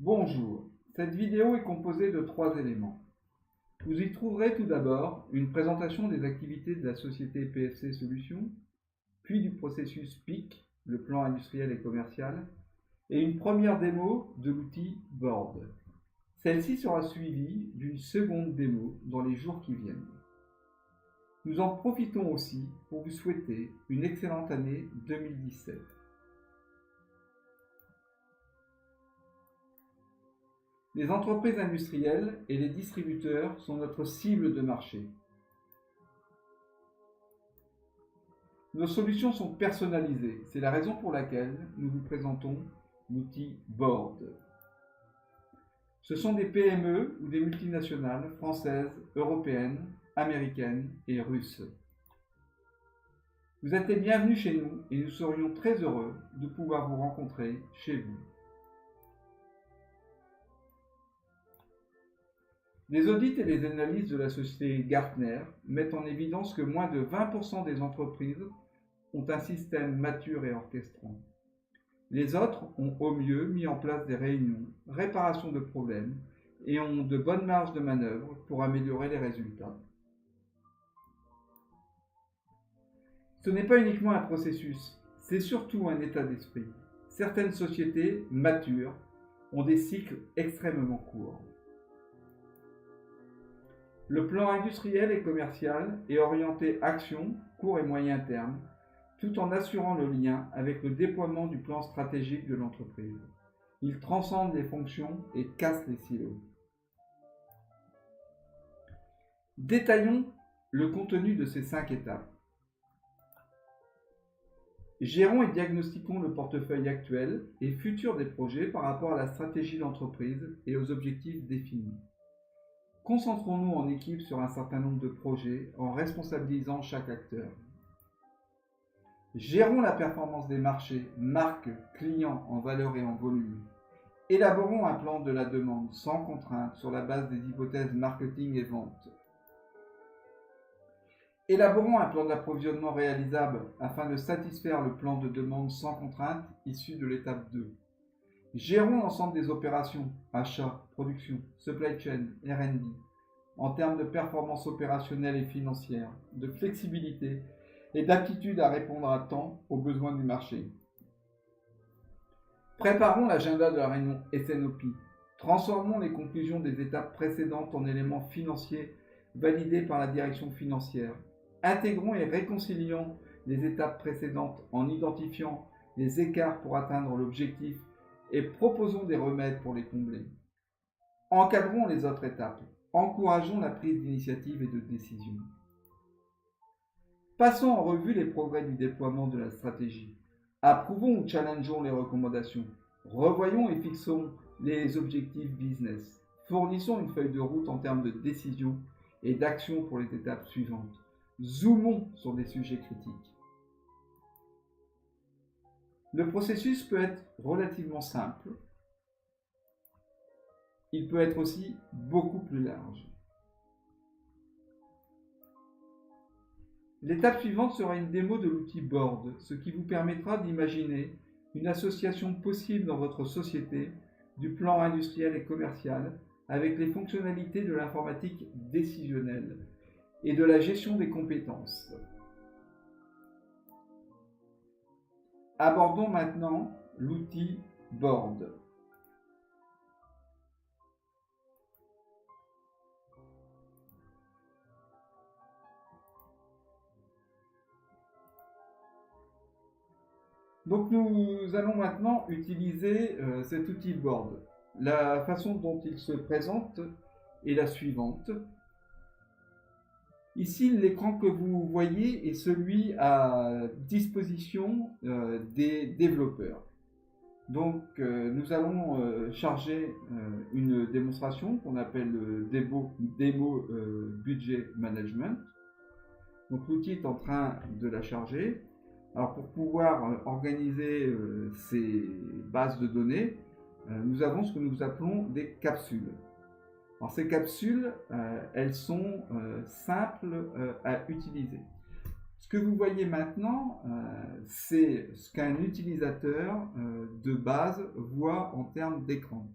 Bonjour, cette vidéo est composée de 3 éléments. Vous y trouverez tout d'abord une présentation des activités de la société PFC Solutions, puis du processus PIC, le plan industriel et commercial, et une première démo de l'outil Board. Celle-ci sera suivie d'une seconde démo dans les jours qui viennent. Nous en profitons aussi pour vous souhaiter une excellente année 2017. Les entreprises industrielles et les distributeurs sont notre cible de marché. Nos solutions sont personnalisées, c'est la raison pour laquelle nous vous présentons l'outil Board. Ce sont des PME ou des multinationales françaises, européennes, américaines et russes. Vous êtes les bienvenus chez nous et nous serions très heureux de pouvoir vous rencontrer chez vous. Les audits et les analyses de la société Gartner mettent en évidence que moins de 20% des entreprises ont un système mature et orchestrant. Les autres ont au mieux mis en place des réunions, réparation de problèmes et ont de bonnes marges de manœuvre pour améliorer les résultats. Ce n'est pas uniquement un processus, c'est surtout un état d'esprit. Certaines sociétés matures ont des cycles extrêmement courts. Le plan industriel et commercial est orienté action, court et moyen terme, tout en assurant le lien avec le déploiement du plan stratégique de l'entreprise. Il transcende les fonctions et casse les silos. Détaillons le contenu de ces 5 étapes. Gérons et diagnostiquons le portefeuille actuel et futur des projets par rapport à la stratégie d'entreprise et aux objectifs définis. Concentrons-nous en équipe sur un certain nombre de projets en responsabilisant chaque acteur. Gérons la performance des marchés, marques, clients en valeur et en volume. Élaborons un plan de la demande sans contrainte sur la base des hypothèses marketing et vente. Élaborons un plan d'approvisionnement réalisable afin de satisfaire le plan de demande sans contrainte issu de l'étape 2. Gérons l'ensemble des opérations, achats, production, supply chain, R&D, en termes de performance opérationnelle et financière, de flexibilité et d'aptitude à répondre à temps aux besoins du marché. Préparons l'agenda de la réunion SNOP. Transformons les conclusions des étapes précédentes en éléments financiers validés par la direction financière. Intégrons et réconcilions les étapes précédentes en identifiant les écarts pour atteindre l'objectif et proposons des remèdes pour les combler. Encadrons les autres étapes. Encourageons la prise d'initiative et de décision. Passons en revue les progrès du déploiement de la stratégie. Approuvons ou challengeons les recommandations. Revoyons et fixons les objectifs business. Fournissons une feuille de route en termes de décision et d'action pour les étapes suivantes. Zoomons sur des sujets critiques. Le processus peut être relativement simple. Il peut être aussi beaucoup plus large. L'étape suivante sera une démo de l'outil Board, ce qui vous permettra d'imaginer une association possible dans votre société du plan industriel et commercial avec les fonctionnalités de l'informatique décisionnelle et de la gestion des compétences. Abordons maintenant l'outil Board. Donc nous allons maintenant utiliser cet outil Board. La façon dont il se présente est la suivante. Ici, l'écran que vous voyez est celui à disposition des développeurs. Donc nous allons charger une démonstration qu'on appelle démo budget management. Donc l'outil est en train de la charger. Alors pour pouvoir organiser ces bases de données, nous avons ce que nous appelons des capsules. Alors ces capsules, elles sont simples à utiliser. Ce que vous voyez maintenant, c'est ce qu'un utilisateur de base voit en termes d'écran.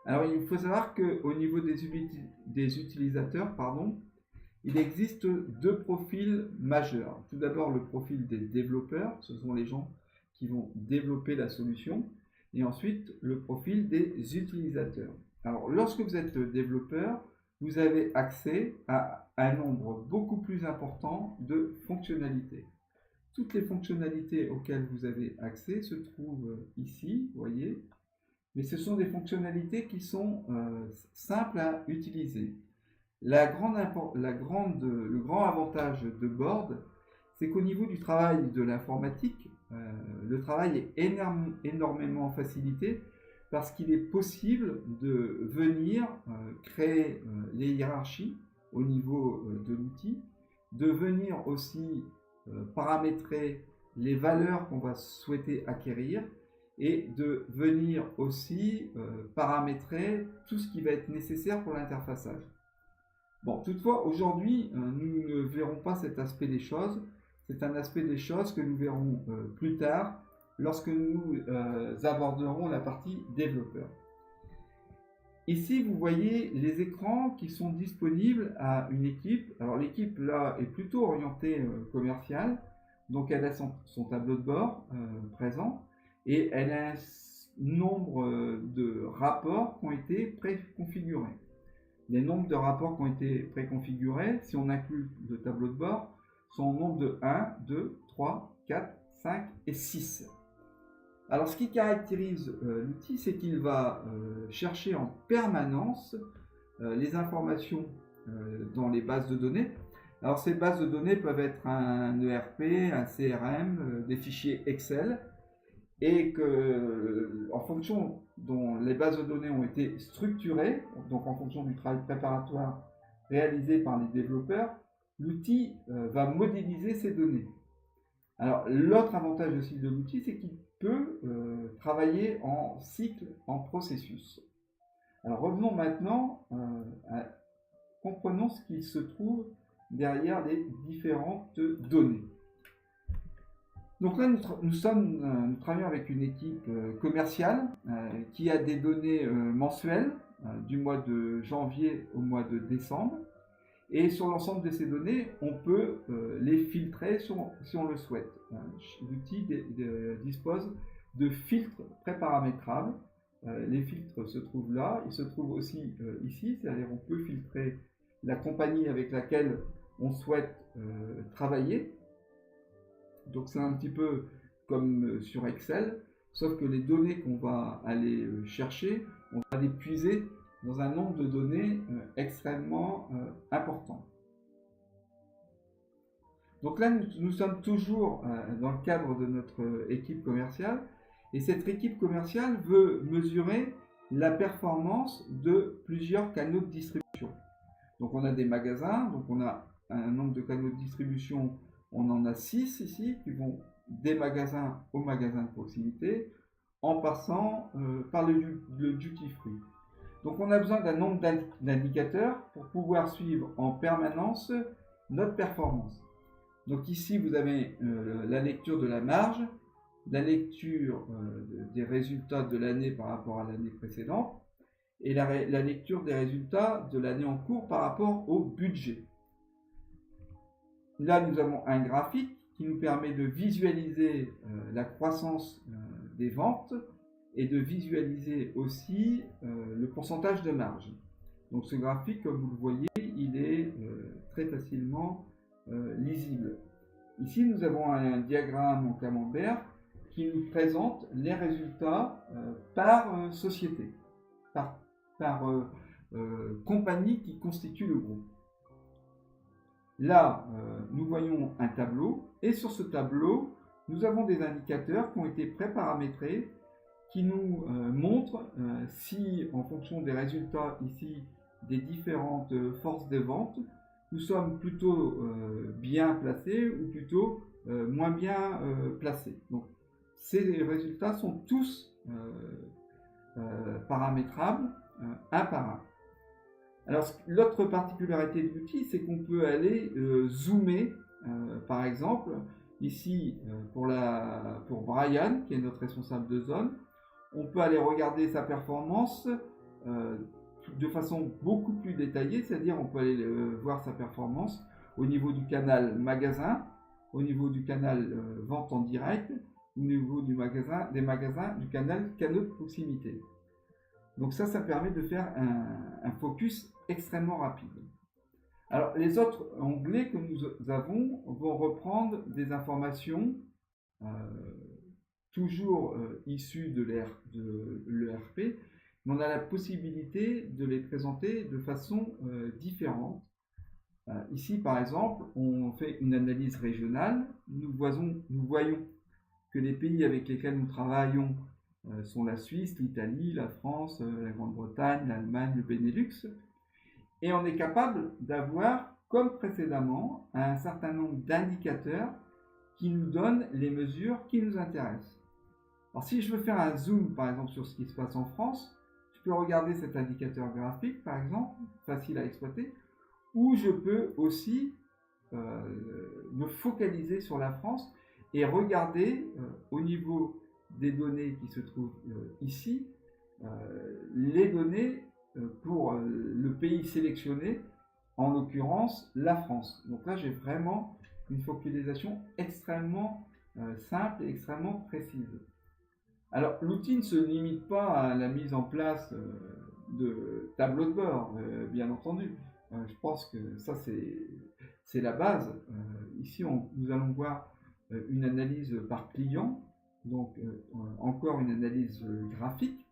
Alors, il faut savoir qu'au niveau des utilisateurs, il existe deux profils majeurs. Tout d'abord, le profil des développeurs, ce sont les gens qui vont développer la solution, et ensuite le profil des utilisateurs. Alors, lorsque vous êtes développeur, vous avez accès à un nombre beaucoup plus important de fonctionnalités. Toutes les fonctionnalités auxquelles vous avez accès se trouvent ici, vous voyez, mais ce sont des fonctionnalités qui sont simples à utiliser. Le grand avantage de Board, c'est qu'au niveau du travail de l'informatique, le travail est énormément facilité parce qu'il est possible de venir créer les hiérarchies au niveau de l'outil, de venir aussi paramétrer les valeurs qu'on va souhaiter acquérir et de venir aussi paramétrer tout ce qui va être nécessaire pour l'interfaçage. Bon, toutefois, aujourd'hui, nous ne verrons pas cet aspect des choses. C'est un aspect des choses que nous verrons plus tard lorsque nous aborderons la partie développeur. Ici, vous voyez les écrans qui sont disponibles à une équipe. Alors, l'équipe, là, est plutôt orientée commerciale. Donc, elle a son tableau de bord présent et elle a un nombre de rapports qui ont été préconfigurés. Les nombres de rapports qui ont été préconfigurés, si on inclut le tableau de bord, sont au nombre de 1, 2, 3, 4, 5 et 6. Alors, ce qui caractérise l'outil, c'est qu'il va chercher en permanence les informations dans les bases de données. Alors, ces bases de données peuvent être un ERP, un CRM, des fichiers Excel, et que, en fonction dont les bases de données ont été structurées, donc en fonction du travail préparatoire réalisé par les développeurs, l'outil va modéliser ces données. Alors, l'autre avantage aussi de l'outil, c'est qu'il peut travailler en cycle, en processus. Alors, revenons maintenant comprenons ce qui se trouve derrière les différentes données. Donc là, nous travaillons avec une équipe commerciale qui a des données mensuelles du mois de janvier au mois de décembre. Et sur l'ensemble de ces données, on peut les filtrer si on le souhaite. L'outil dispose de filtres préparamétrables. Les filtres se trouvent là, ils se trouvent aussi ici, c'est-à-dire on peut filtrer la compagnie avec laquelle on souhaite travailler. Donc c'est un petit peu comme sur Excel, sauf que les données qu'on va aller chercher, on va les puiser dans un nombre de données extrêmement important. Donc là, nous sommes toujours dans le cadre de notre équipe commerciale, et cette équipe commerciale veut mesurer la performance de plusieurs canaux de distribution. Donc on a des magasins, donc on a un nombre de canaux de distribution. On en a 6 ici qui vont des magasins au magasin de proximité en passant par le duty free. Donc on a besoin d'un nombre d'indicateurs pour pouvoir suivre en permanence notre performance. Donc ici vous avez la lecture de la marge, la lecture des résultats de l'année par rapport à l'année précédente et la lecture des résultats de l'année en cours par rapport au budget. Là, nous avons un graphique qui nous permet de visualiser la croissance des ventes et de visualiser aussi le pourcentage de marge. Donc ce graphique, comme vous le voyez, il est très facilement lisible. Ici, nous avons un diagramme en camembert qui nous présente les résultats par société, par compagnie qui constitue le groupe. Là, nous voyons un tableau, et sur ce tableau, nous avons des indicateurs qui ont été préparamétrés, qui nous montrent si, en fonction des résultats ici, des différentes forces de vente, nous sommes plutôt bien placés ou plutôt moins bien placés. Donc, ces résultats sont tous paramétrables un par un. Alors, l'autre particularité de l'outil, c'est qu'on peut aller zoomer, par exemple, ici, pour Brian, qui est notre responsable de zone, on peut aller regarder sa performance de façon beaucoup plus détaillée, c'est-à-dire on peut aller voir sa performance au niveau du canal magasin, au niveau du canal vente en direct, au niveau des magasins, du canal canaux de proximité. Donc ça permet de faire un focus extrêmement rapide. Alors les autres onglets que nous avons vont reprendre des informations toujours issues de l'ERP, mais on a la possibilité de les présenter de façon différente. Ici, par exemple, on fait une analyse régionale. Nous voyons que les pays avec lesquels nous travaillons sont la Suisse, l'Italie, la France, la Grande-Bretagne, l'Allemagne, le Benelux. Et on est capable d'avoir, comme précédemment, un certain nombre d'indicateurs qui nous donnent les mesures qui nous intéressent. Alors si je veux faire un zoom, par exemple, sur ce qui se passe en France, je peux regarder cet indicateur graphique, par exemple, facile à exploiter, ou je peux aussi me focaliser sur la France et regarder au niveau des données qui se trouvent ici, les données pour le pays sélectionné, en l'occurrence la France. Donc là j'ai vraiment une focalisation extrêmement simple et extrêmement précise. Alors l'outil ne se limite pas à la mise en place de tableaux de bord, bien entendu. Je pense que ça c'est la base. Ici nous allons voir une analyse par client, donc encore une analyse graphique,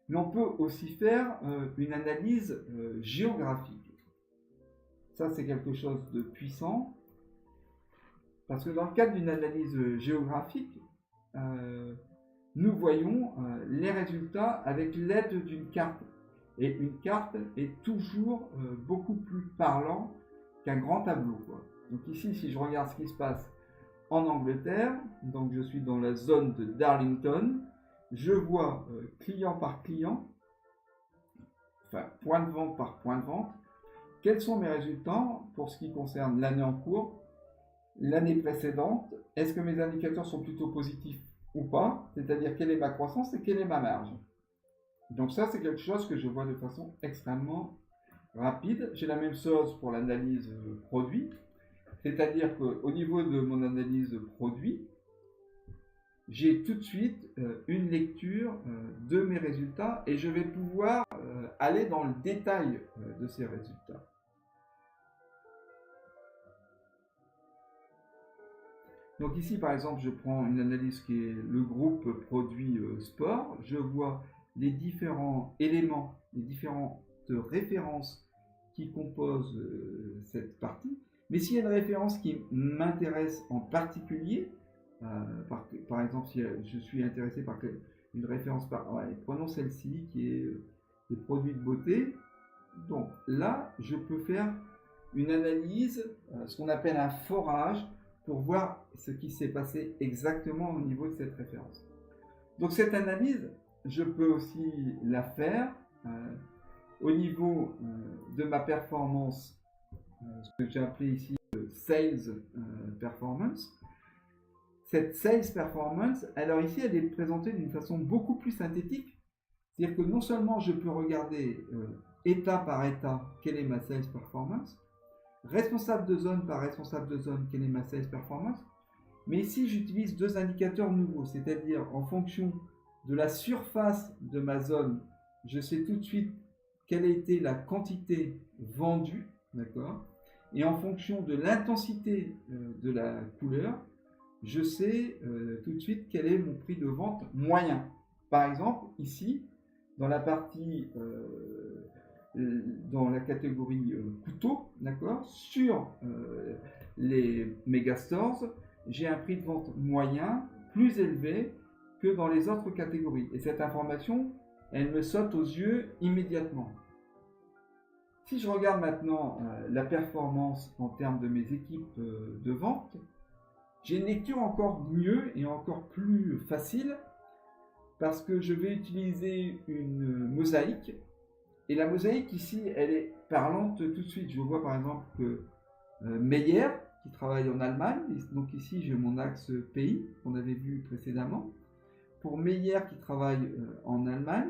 mais on peut aussi faire une analyse géographique. Ça c'est quelque chose de puissant, parce que dans le cadre d'une analyse géographique, nous voyons les résultats avec l'aide d'une carte. Et une carte est toujours beaucoup plus parlant qu'un grand tableau, quoi. Donc ici, si je regarde ce qui se passe en Angleterre, donc je suis dans la zone de Darlington, je vois client par client, enfin point de vente par point de vente, quels sont mes résultats pour ce qui concerne l'année en cours, l'année précédente, est-ce que mes indicateurs sont plutôt positifs ou pas, c'est-à-dire quelle est ma croissance et quelle est ma marge. Donc ça, c'est quelque chose que je vois de façon extrêmement rapide. J'ai la même chose pour l'analyse produit, c'est-à-dire qu'au niveau de mon analyse produit, j'ai tout de suite une lecture de mes résultats et je vais pouvoir aller dans le détail de ces résultats. Donc ici, par exemple, je prends une analyse qui est le groupe produit sport. Je vois les différents éléments, les différentes références qui composent cette partie. Mais s'il y a une référence qui m'intéresse en particulier, par exemple, si je suis intéressé par une référence, prenons celle-ci qui est les produits de beauté. Donc là, je peux faire une analyse, ce qu'on appelle un forage, pour voir ce qui s'est passé exactement au niveau de cette référence. Donc cette analyse, je peux aussi la faire au niveau de ma performance, ce que j'ai appelé ici Sales Performance. Cette Sales Performance, alors ici, elle est présentée d'une façon beaucoup plus synthétique. C'est-à-dire que non seulement je peux regarder état par état quelle est ma Sales Performance, responsable de zone par responsable de zone quelle est ma Sales Performance, mais ici j'utilise deux indicateurs nouveaux, c'est-à-dire en fonction de la surface de ma zone, je sais tout de suite quelle a été la quantité vendue, d'accord, et en fonction de l'intensité de la couleur, je sais tout de suite quel est mon prix de vente moyen. Par exemple, ici, dans la partie, dans la catégorie couteau, d'accord, sur les megastores, j'ai un prix de vente moyen plus élevé que dans les autres catégories. Et cette information, elle me saute aux yeux immédiatement. Si je regarde maintenant la performance en termes de mes équipes de vente, j'ai une lecture encore mieux et encore plus facile parce que je vais utiliser une mosaïque. Et la mosaïque ici, elle est parlante tout de suite. Je vois par exemple que Meyer, qui travaille en Allemagne, donc ici j'ai mon axe pays qu'on avait vu précédemment. Pour Meyer qui travaille en Allemagne,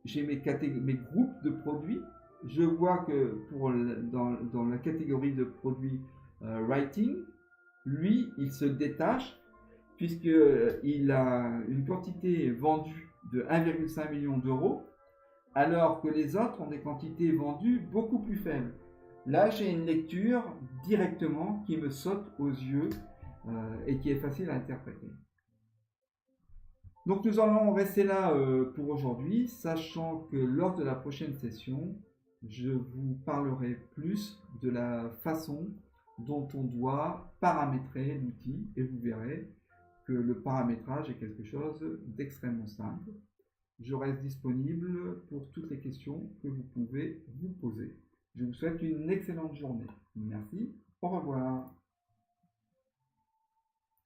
j'ai mes groupes de produits. Je vois que dans la catégorie de produits writing, lui, il se détache puisqu'il a une quantité vendue de 1,5 million d'euros, alors que les autres ont des quantités vendues beaucoup plus faibles. Là, j'ai une lecture directement qui me saute aux yeux et qui est facile à interpréter. Donc nous allons rester là pour aujourd'hui, sachant que lors de la prochaine session, je vous parlerai plus de la façon dont on doit paramétrer l'outil, et vous verrez que le paramétrage est quelque chose d'extrêmement simple. Je reste disponible pour toutes les questions que vous pouvez vous poser. Je vous souhaite une excellente journée. Merci, au revoir.